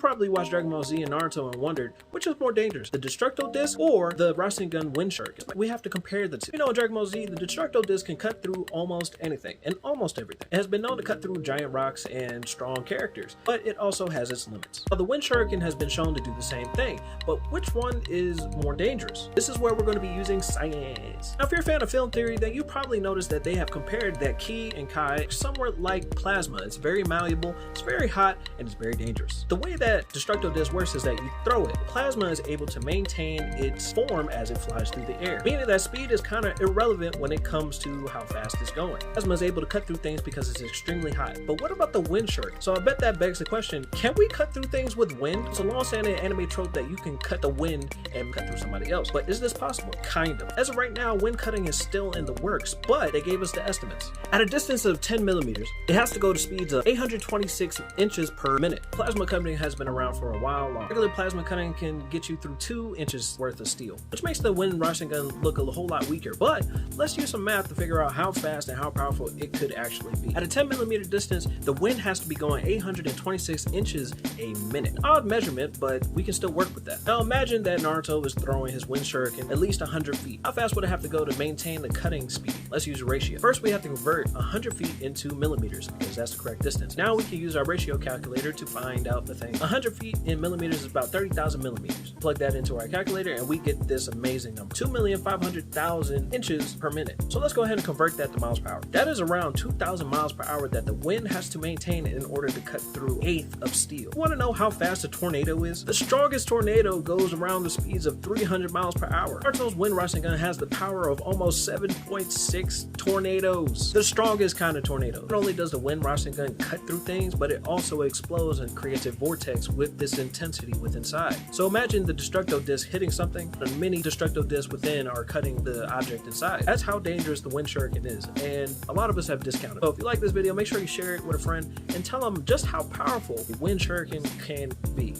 probably watched Dragon Ball Z and Naruto and wondered, which is more dangerous, the Destructo Disk or the RASENGAN Wind Shuriken? We have to compare the two. You know, in Dragon Ball Z, the Destructo Disk can cut through almost anything and almost everything. It has been known to cut through giant rocks and strong characters, but it also has its limits. Now, the Wind Shuriken has been shown to do the same thing, but which one is more dangerous? This is where we're going to be using science. Now, if you're a fan of film theory, then you probably noticed that they have compared that Ki and Kai somewhat like plasma. It's very malleable, it's very hot, and it's very dangerous. The way that Destructo Disk works is that you throw it. Plasma is able to maintain its form as it flies through the air, meaning that speed is kind of irrelevant when it comes to how fast it's going. Plasma is able to cut through things because it's extremely hot. But what about the Wind Shuriken? So I bet that begs the question, can we cut through things with wind? It's a long-standing anime trope that you can cut the wind and cut through somebody else. But is this possible? Kind of. As of right now, wind cutting is still in the works, but they gave us the estimates. At a distance of 10 millimeters, it has to go to speeds of 826 inches per minute. Plasma cutting has been around for a while long. Regular plasma cutting can get you through 2 inches worth of steel, which makes the Wind RasenGan look a whole lot weaker. But let's use some math to figure out how fast and how powerful it could actually be. At a 10 millimeter distance, the wind has to be going 826 inches a minute. Odd measurement, but we can still work with that. Now imagine that Naruto is throwing his Wind Shuriken at least 100 feet. How fast would it have to go to maintain the cutting speed? Let's use a ratio. First, we have to convert 100 feet into millimeters because that's the correct distance. Now we can use our ratio calculator to find out the thing. 100 feet in millimeters is about 30,000 millimeters. Plug that into our calculator and we get this amazing number, 2,500,000 inches per minute. So let's go ahead and convert that to miles per hour. That is around 2,000 miles per hour that the wind has to maintain in order to cut through 1/8 of steel. You want to know how fast a tornado is? The strongest tornado goes around the speeds of 300 miles per hour. Naruto's Wind RasenGan has the power of almost 7.6 tornadoes. The strongest kind of tornado. Not only does the Wind RasenGan cut through things, but it also explodes and creates a vortex with this intensity within inside. So imagine the Destructo Disk hitting something, the mini Destructo Disk within are cutting the object inside. That's how dangerous the Wind Shuriken is, and a lot of us have discounted. So if you like this video, make sure you share it with a friend and tell them just how powerful the Wind Shuriken can be.